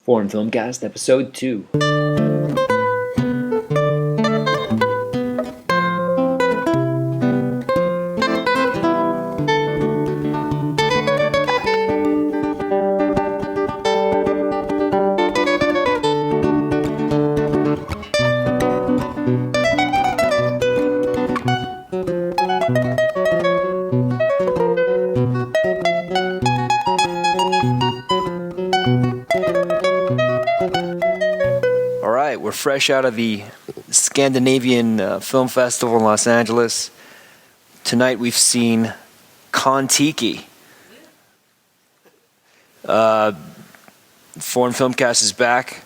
Foreign Filmcast, Episode 2. We're fresh out of the Scandinavian Film Festival in Los Angeles. Tonight we've seen Kon-Tiki. Foreign Filmcast is back.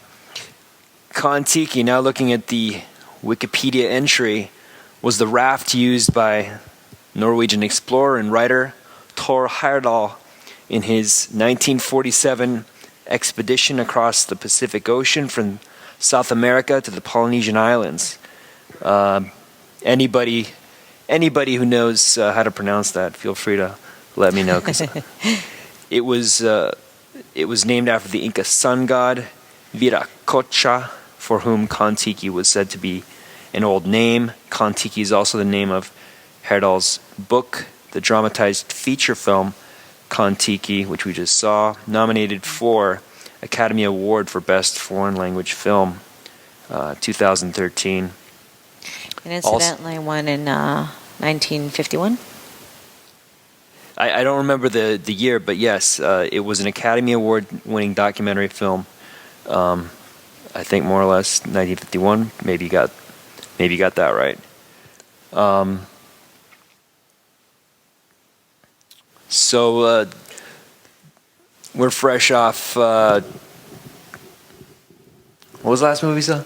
Kon-Tiki, now looking at the Wikipedia entry, was the raft used by Norwegian explorer and writer Thor Heyerdahl in his 1947 expedition across the Pacific Ocean from South America to the Polynesian Islands. Anybody who knows how to pronounce that, feel free to let me know, because it was named after the Inca sun god Viracocha, for whom Kon-Tiki was said to be an old name. Kon-Tiki is also the name of Heyerdahl's book, the dramatized feature film Kon-Tiki, which we just saw, nominated for Academy Award for Best Foreign Language Film, 2013. And incidentally, won in 1951. I don't remember the year, but yes, it was an Academy Award-winning documentary film. I think more or less 1951. Maybe you got that right. So we're fresh off. What was the last movie we saw?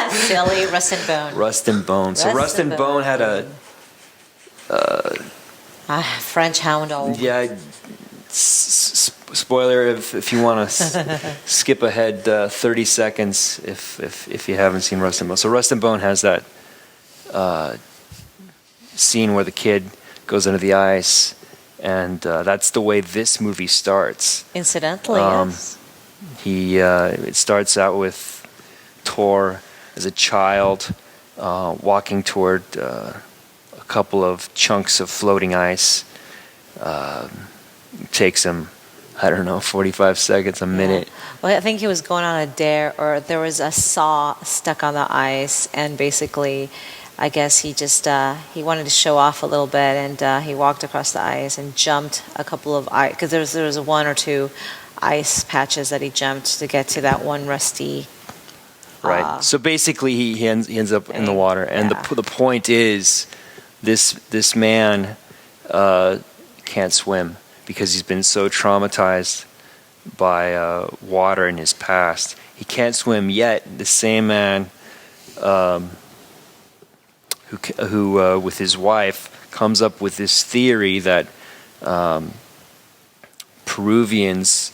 Silly, Rust and Bone. Rust and Bone. So Rust and Bone had a French hound dog. Yeah. Spoiler if you want to skip ahead 30 seconds if you haven't seen Rust and Bone. So Rust and Bone has that scene where the kid goes under the ice. And that's the way this movie starts. Incidentally, yes. It starts out with Thor as a child walking toward a couple of chunks of floating ice. Takes him, 45 seconds, a minute. Well, I think he was going on a dare, or there was a saw stuck on the ice, and basically, I guess he just he wanted to show off a little bit, and he walked across the ice and jumped a couple of ice, because there was one or two ice patches that he jumped to get to that one rusty. Right. So basically, he ends up in the water, and the point is, this man can't swim because he's been so traumatized by water in his past. He can't swim yet. The same man. Who with his wife, comes up with this theory that Peruvians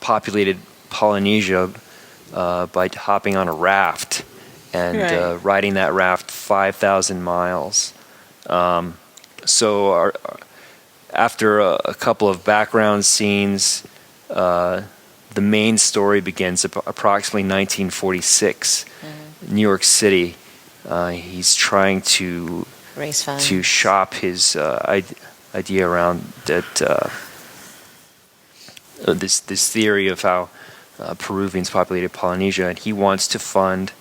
populated Polynesia by hopping on a raft and riding that raft 5,000 miles. So after a couple of background scenes, the main story begins approximately 1946, New York City. He's trying to raise funds, to shop his idea around that this theory of how Peruvians populated Polynesia, and he wants to fund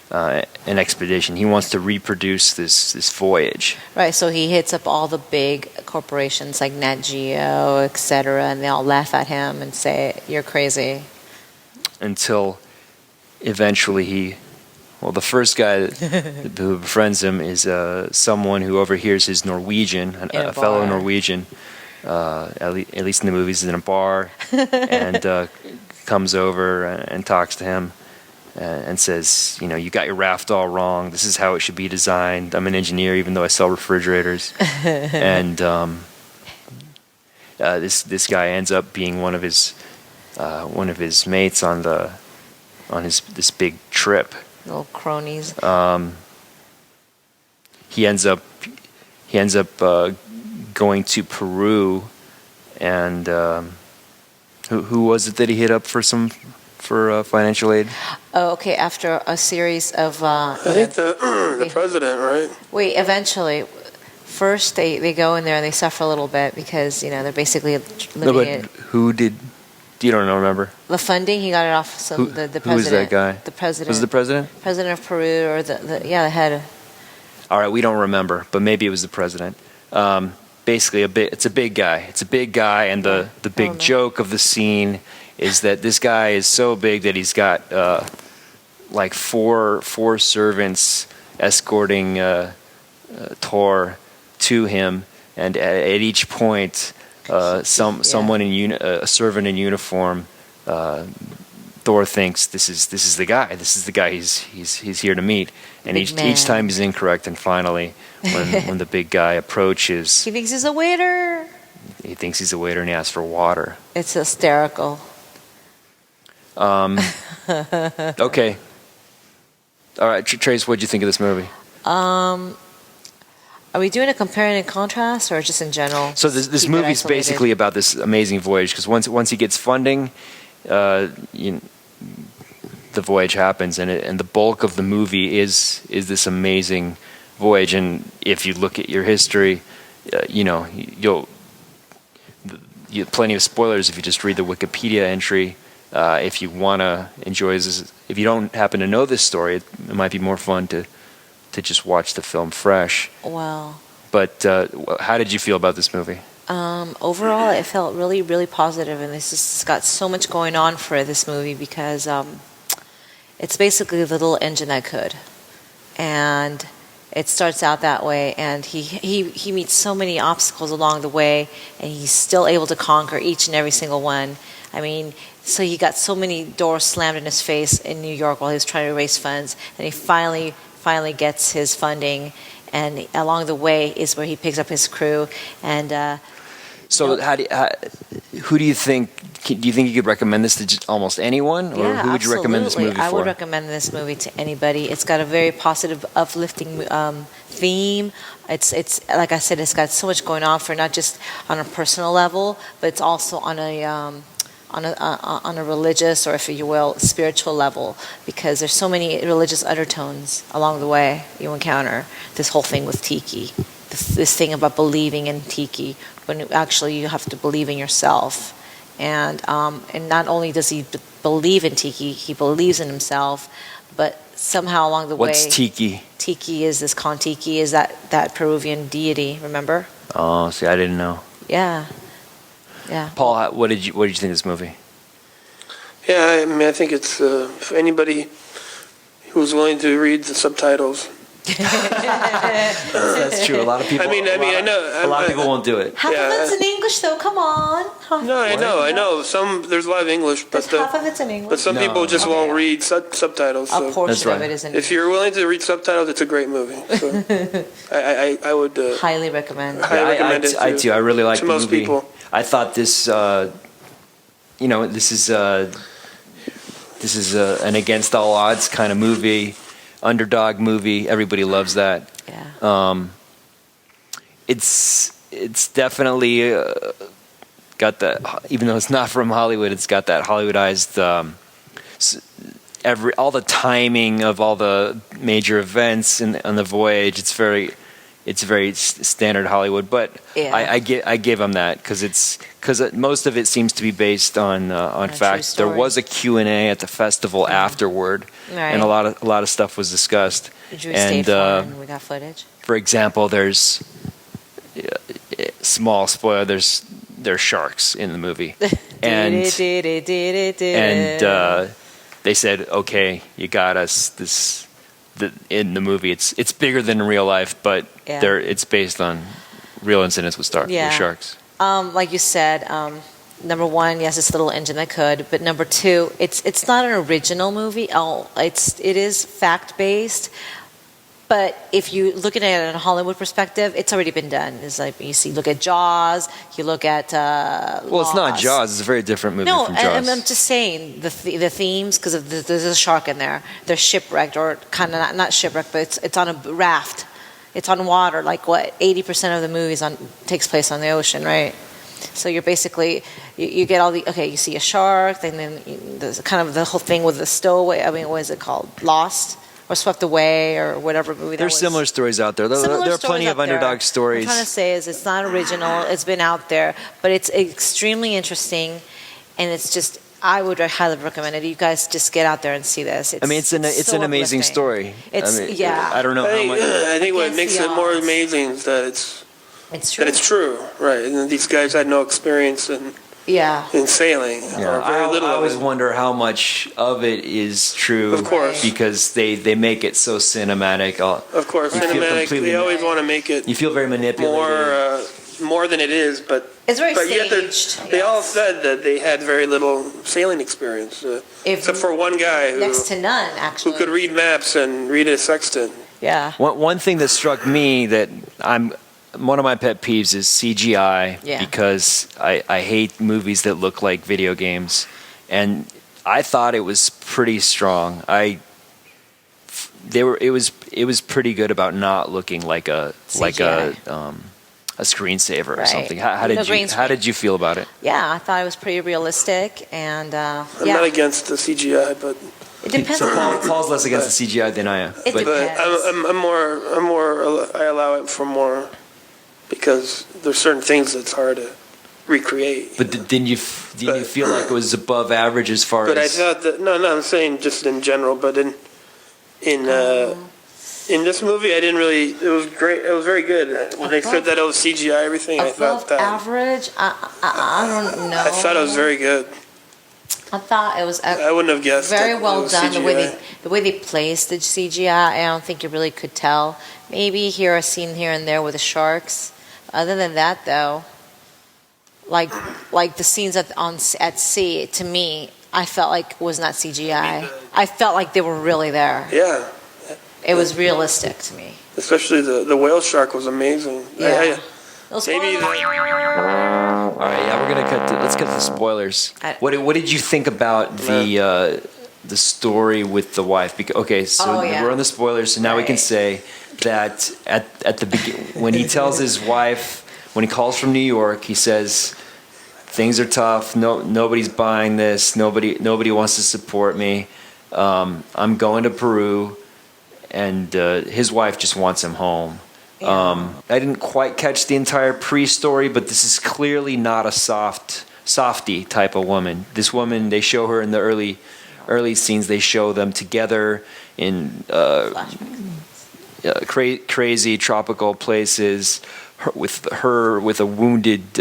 an expedition. He wants to reproduce this voyage. Right. So he hits up all the big corporations like Nat Geo, etc., and they all laugh at him and say, "You're crazy." Until eventually the first guy who befriends him is someone who overhears his Norwegian, a fellow Norwegian, at least in the movies, is in a bar, and comes over and talks to him and says, you got your raft all wrong. This is how it should be designed. I'm an engineer, even though I sell refrigerators. And this guy ends up being one of his mates on this big trip. Little cronies. He ends up going to Peru, and who was it that he hit up for some for financial aid? Oh, okay. After a series of I think the president, right? wait, eventually, first they go in there and they suffer a little bit because they're basically No, living but who did? You don't know, remember? the funding. He got it off the president. Who was that guy? The president. Was it the president? President of Peru, or the head. All right, we don't remember, but maybe it was the president. Basically, it's a big guy. It's a big guy, and the big joke of the scene is that this guy is so big that he's got like four servants escorting Thor to him, and at each point, someone a servant in uniform. Thor thinks this is the guy. This is the guy he's here to meet, and each time he's incorrect. And finally, when the big guy approaches, He thinks he's a waiter. he thinks he's a waiter and he asks for water. It's hysterical. Okay, all right, Trace, what did you think of this movie? Are we doing a comparing and contrast, or just in general? So this Keep it movie's isolated? basically about this amazing voyage, because once he gets funding, the voyage happens, and the bulk of the movie is this amazing voyage. And if you look at your history, you'll plenty of spoilers if you just read the Wikipedia entry. If you want to enjoy this, if you don't happen to know this story, it might be more fun to just watch the film fresh. Well, But how did you feel about this movie? overall, it felt really, really positive, and this has got so much going on for this movie because it's basically the little engine that could, and it starts out that way, and he meets so many obstacles along the way, and he's still able to conquer each and every single one. I mean, so he got so many doors slammed in his face in New York while he was trying to raise funds, and he finally gets his funding, and along the way is where he picks up his crew. And So, who do you think? Do you think you could recommend this to just almost anyone, or yeah, who would you recommend this movie absolutely. for? I would recommend this movie to anybody. It's got a very positive, uplifting theme. It's like I said, it's got so much going on for not just on a personal level, but it's also on a religious, or if you will, spiritual level, because there's so many religious undertones along the way you encounter. This whole thing with Tiki, this thing about believing in Tiki, when actually you have to believe in yourself. And not only does he believe in Tiki, he believes in himself, but somehow along the way... What's Tiki? Tiki is this Kon-Tiki, is that Peruvian deity, remember? Oh, see, I didn't know. Yeah. Yeah. Paul, what did you think of this movie? Yeah, I mean, I think it's for anybody who's willing to read the subtitles. That's true. A lot of people. I know. A lot of people won't do it. Half of it's in English, though. Come on. No, I know. There's a lot of English, but Half of it's in English. but some people just won't read subtitles. A So portion That's right. of it is in if you're willing to read subtitles, it's a great movie. So I would highly recommend. highly recommend it. I too. I really like to the most movie. people. I thought this. This is an against all odds kind of movie, underdog movie. Everybody loves that. Yeah. It's definitely got that. Even though it's not from Hollywood, it's got that Hollywoodized. All the timing of all the major events on the voyage. It's very standard Hollywood, but Yeah. I give them that because most of it seems to be based on facts. There story. was a Q&A at the festival afterward, Right. and a lot of stuff was discussed. Drew And Stayford, we got footage. for example, there's small spoiler. There's sharks in the movie, and they said, "Okay, you got us this." In the movie, it's bigger than in real life, but Yeah. it's based on real incidents with sharks. Like you said, number one, yes, it's Little Engine That Could, but number two, it's not an original movie. It is fact based, but if you look at it in a Hollywood perspective, it's already been done. It's like look at Jaws, you look at Well, it's not Lost. Jaws. It's a very different movie No, from Jaws. I'm just saying the themes, because there's a shark in there. They're shipwrecked, or kind of not shipwrecked, but it's on a raft. It's on water. Like what 80% of the movies takes place on the ocean, right? So you're basically you get all the you see a shark, and then there's kind of the whole thing with the stowaway. I mean, what is it called? Lost or Swept Away or whatever movie. There's similar stories out there. There are plenty of underdog stories. What I'm trying to say is it's not original. It's been out there, but it's extremely interesting, and it's just. I would highly recommend it. You guys just get out there and see this. It's an amazing story. I don't know how much. I think what makes it more amazing is that it's true. That it's true, right? And these guys had no experience in sailing. Yeah. I always wonder how much of it is true. Of course, because they make it so cinematic. Of course, cinematic. They always want to make it. You feel very manipulated. More than it is, but it's very staged. They all said that they had very little sailing experience, except for one guy next to none, actually, who could read maps and read a sextant. Yeah. One thing that struck me that one of my pet peeves is CGI because I hate movies that look like video games, and I thought it was pretty strong. It was pretty good about not looking like a screensaver or something. How did you feel about it? Yeah, I thought it was pretty realistic, and I'm not against the CGI, but it depends. So Paul's less against the CGI than I am. But I'm more. I allow it for more because there's certain things that's hard to recreate. But didn't you feel like it was above average as far as? But I thought that no, I'm saying just in general, but in this movie, I didn't really. It was great. It was very good. When they said that it was CGI, everything, I thought that average. I don't know. I thought it was very good. I thought it was. I wouldn't have guessed. Very well done. CGI. The way they placed the CGI, I don't think you really could tell. Maybe here a scene here and there with the sharks. Other than that, though, like the scenes at sea, to me, I felt like was not CGI. I felt like they were really there. Yeah. It was realistic to me. Especially the whale shark was amazing. Yeah. Maybe. All right, let's cut to the spoilers. What did you think about the story with the wife? We're on the spoilers, so now we can say that at the beginning, when he tells his wife, when he calls from New York, he says things are tough. Nobody's buying this. Nobody wants to support me. I'm going to Peru. And his wife just wants him home. Yeah. I didn't quite catch the entire pre-story, but this is clearly not a softy type of woman. This woman, they show her in the early scenes. They show them together in crazy tropical places, with a wounded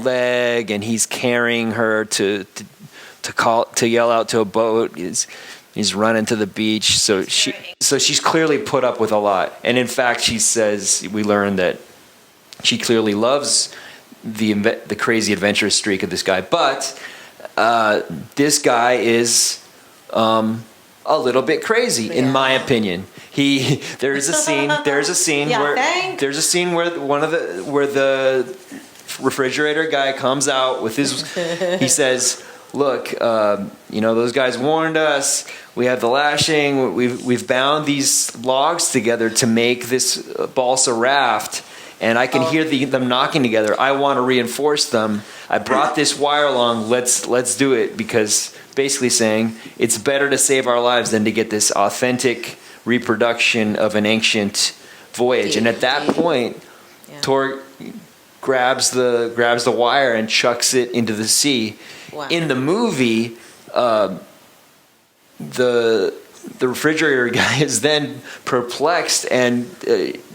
leg, and he's carrying her to yell out to a boat. He's running to the beach, so she's clearly put up with a lot. And in fact, she says, we learn that she clearly loves the crazy adventurous streak of this guy. But this guy is a little bit crazy, in my opinion. There's a scene where the refrigerator guy comes out with his. He says, look, those guys warned us. We have the lashing. We've bound these logs together to make this balsa raft, and I can hear them knocking together. I want to reinforce them. I brought this wire along. Let's do it, because basically saying it's better to save our lives than to get this authentic reproduction of an ancient voyage. And at that point, Tor grabs the wire and chucks it into the sea. Wow. In the movie, the refrigerator guy is then perplexed and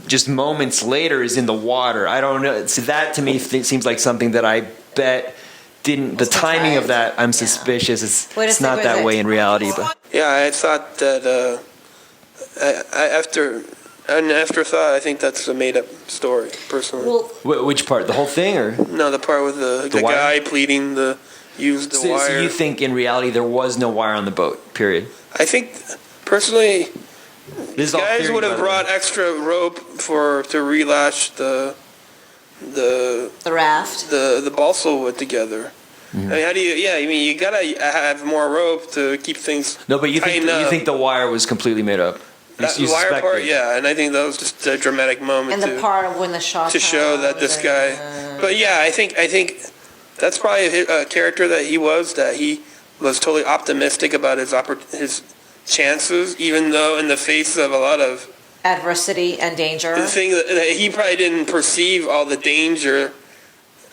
just moments later is in the water. I don't know. So that to me seems like something that I bet didn't. The timing of that, I'm suspicious. It's not that way in reality. But yeah, I thought that afterthought, I think that's a made-up story, personally. Well, which part? The whole thing, or no? The part with the guy pleading the. Use the wire. So you think in reality there was no wire on the boat, period? I think, personally, guys would have brought extra rope to relash the raft, the balsa wood together. Mm-hmm. I mean, how do you? Yeah, I mean, you gotta have more rope to keep things. No, but you think the wire was completely made up? That wire part, yeah, and I think that was just a dramatic moment. And the part when the shark to show that this guy. But yeah, I think that's probably a character that he was totally optimistic about his chances, even though in the face of a lot of adversity and danger. the thing that he probably didn't perceive all the danger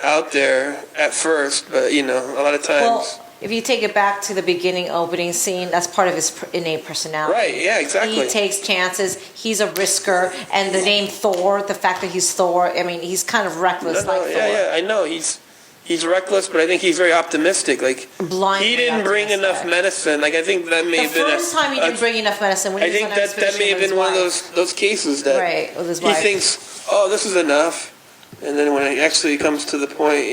out there at first, but a lot of times. Well, if you take it back to the beginning opening scene, that's part of his innate personality. Right, yeah, exactly. He takes chances. He's a risker. And the name Thor, the fact that he's Thor, I mean, he's kind of reckless like Thor. Yeah, I know. He's reckless, but I think he's very optimistic. Like, Blindly he didn't bring optimistic. enough medicine. Like, I think that may have been The first time he didn't bring enough medicine when I he was think on that expedition may have with been his one of wife. those cases that Right, with his he wife. thinks, oh, this is enough. And then when it actually comes to the point,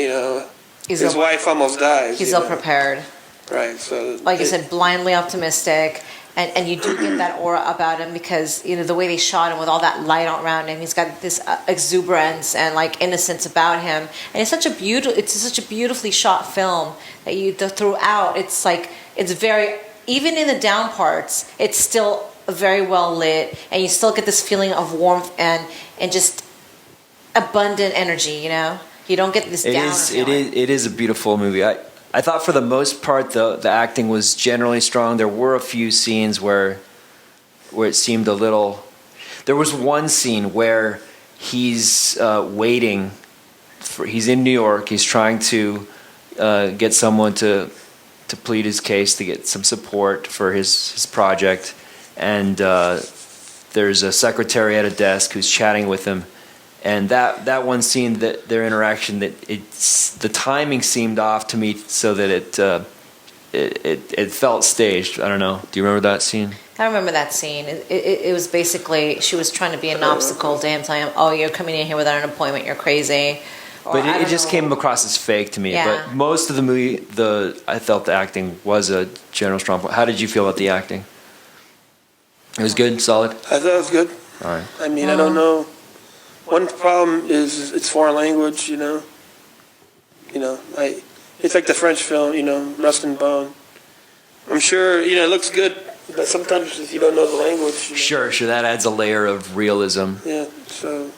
his wife almost dies. He's ill prepared. Right. So, Like you said, blindly optimistic. And you do get that aura about him because, the way they shot him with all that light around him, he's got this exuberance and like innocence about him. And it's such a beautifully shot film that throughout, it's like, it's very, even in the down parts, it's still very well lit and you still get this feeling of warmth and just abundant energy, You don't get this down feeling. It is a beautiful movie. I thought for the most part the acting was generally strong. There were a few scenes where it seemed a little. There was one scene where he's waiting. He's in New York. He's trying to get someone to plead his case, to get some support for his project, and there's a secretary at a desk who's chatting with him. And that one scene, their interaction, the timing seemed off to me, so that it felt staged. I don't know. Do you remember that scene? I remember that scene. It was basically she was trying to be an obstacle to him, telling him, "Oh, you're coming in here without an appointment. You're crazy." But it just came across as fake to me. Yeah. But most of the movie, I felt the acting was a general strong point. How did you feel about the acting? It was good, solid. I thought it was good. All right. I mean, I don't know. One problem is it's foreign language, it's like the French film, Rust and Bone. I'm sure, it looks good, but sometimes if you don't know the language. Sure, that adds a layer of realism. Yeah, so.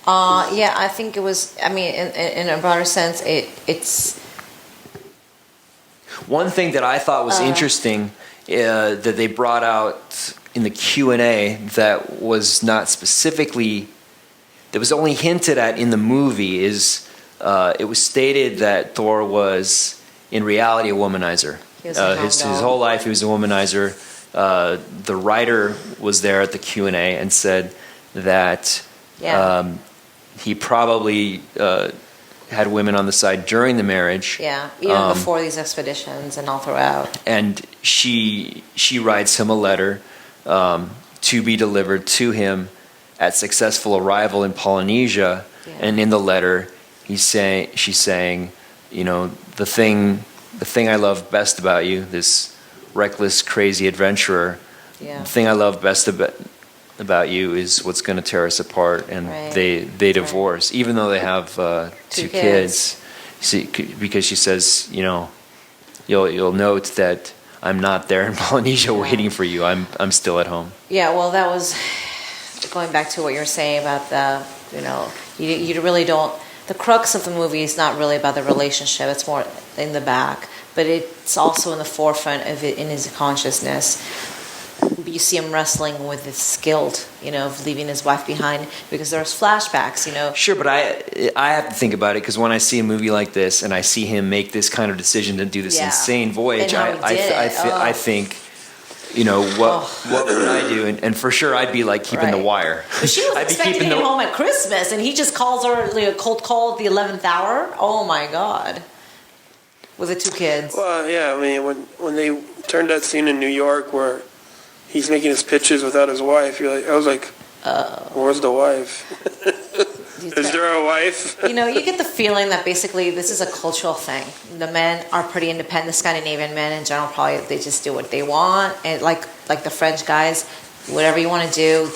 Yeah, I think it was. I mean, in a broader sense, it's. One thing that I thought was interesting that they brought out in the Q&A that was not specifically. That was only hinted at in the movie is it was stated that Thor was in reality a womanizer. His whole life he was a womanizer. The writer was there at the Q&A and said that he probably had women on the side during the marriage. Yeah, even before these expeditions and all throughout. And she writes him a letter to be delivered to him at successful arrival in Polynesia, and in the letter, she's saying, the thing I love best about you, this reckless, crazy adventurer. Yeah. The thing I love best about you is what's going to tear us apart, and they divorce, even though they have two kids. See, because she says, you'll note that I'm not there in Polynesia waiting for you. I'm still at home. Yeah, well, that was. Going back to what you were saying about you really don't. The crux of the movie is not really about the relationship. It's more in the back, but it's also in the forefront of it in his consciousness. You see him wrestling with his guilt, of leaving his wife behind because there's flashbacks, Sure, but I have to think about it because when I see a movie like this and I see him make this kind of decision to do this insane voyage, I think. What would I do? And for sure, I'd be like keeping the wire. But she was expecting him home at Christmas, and he just calls her a cold call at the 11th hour. Oh my God! With the two kids. Well, yeah. I mean, when they turned that scene in New York where he's making his pitches without his wife, I was like, where's the wife? Is there a wife? You get the feeling that basically this is a cultural thing. The men are pretty independent. The Scandinavian men in general probably they just do what they want, and like the French guys, whatever you want to do.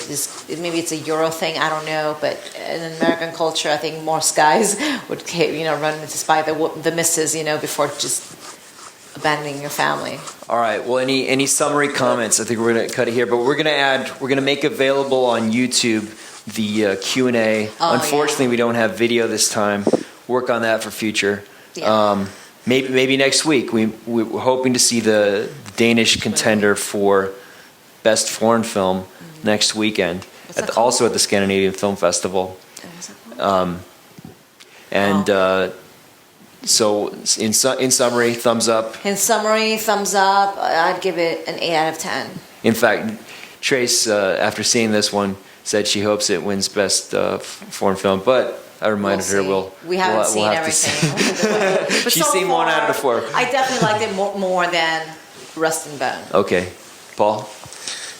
Maybe it's a Euro thing, I don't know. But in American culture, I think most guys would run to spy the missus before just abandoning your family. All right. Well, any summary comments? I think we're going to cut it here, but we're going to make available on YouTube the Q&A. Unfortunately, we don't have video this time. Work on that for future. Yeah. Maybe next week. We're hoping to see the Danish contender for Best Foreign Film next weekend, also at the Scandinavian Film Festival. So in summary, thumbs up. In summary, thumbs up. I'd give it an 8 out of 10. In fact, Trace, after seeing this one, said she hopes it wins Best Foreign Film, but I reminded her we haven't seen have everything. She's seen 1 out of the 4. I definitely liked it more than Rust and Bone. Okay. Paul?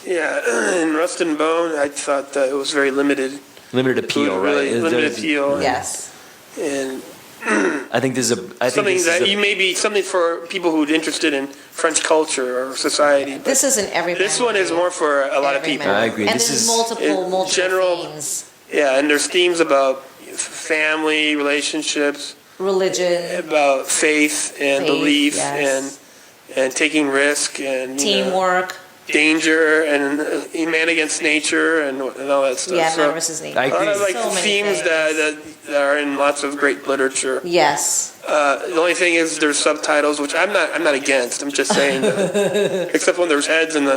Yeah, in Rust and Bone, I thought that it was very limited. Limited appeal, right? Limited appeal. Yes. And I think this is something for people who are interested in French culture or society. This isn't everybody. This one is more for a lot of people. I agree. And This there's is multiple themes. Yeah, and there's themes about family, relationships, religion, about faith and belief, yes. and taking risk and teamwork, danger, and man against nature, and all that stuff. Yeah, so, man versus nature. I agree. a lot of So many themes that are in lots of great literature. Yes. The only thing is there's subtitles, which I'm not against. I'm just saying, except when there's heads in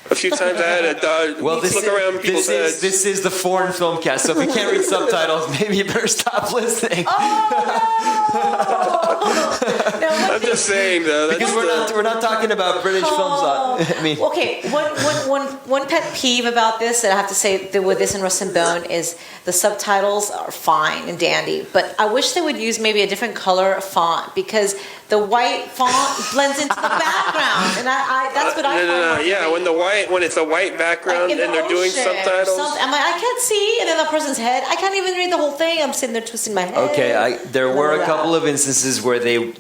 a few times I had a dog look around people's heads. This is the foreign film cast, so if you can't read subtitles, maybe you better stop listening. I'm just saying, though. Because we're not talking about British films. I mean, Okay, one pet peeve about this that I have to say that with this and Rust and Bone is the subtitles are fine and dandy, but I wish they would use maybe a different color font because the white font blends into the background, and I that's what I find. No. Yeah, when it's a white background Like and they're doing subtitles. I'm like, I can't see, and then the person's head, I can't even read the whole thing. I'm sitting there twisting my head. okay, there were a couple of instances where they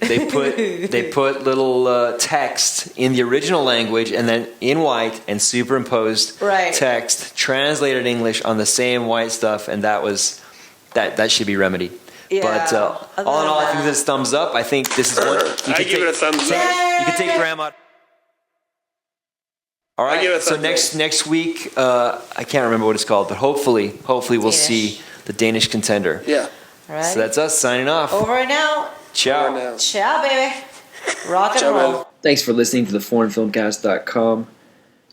put little text in the original language and then in white and superimposed text translated English on the same white stuff, and that should be remedied. Yeah. But all in all, I think this is thumbs up. I think this is one. I give it a thumbs up. You can take Grandma. All right. I give it a So thumbs next week, I can't remember what it's called, but hopefully we'll see the Danish contender. Yeah. Right. So that's us signing off. Over and out. Ciao. Over now. Ciao, baby. Rock and Ciao, roll. man. Thanks for listening to the foreignfilmcast.com. You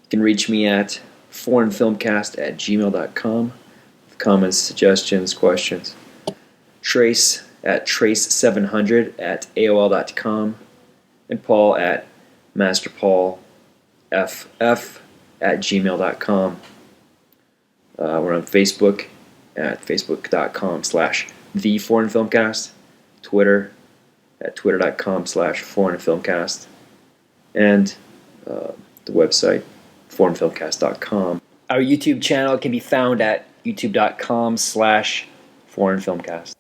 can reach me at foreignfilmcast@gmail.com with comments, suggestions, questions. Trace at trace700@aol.com, and Paul at masterpaulff@gmail.com. We're on Facebook at facebook.com/theforeignfilmcast, Twitter at twitter.com/foreignfilmcast, and the website foreignfilmcast.com. Our YouTube channel can be found at youtube.com/foreignfilmcast.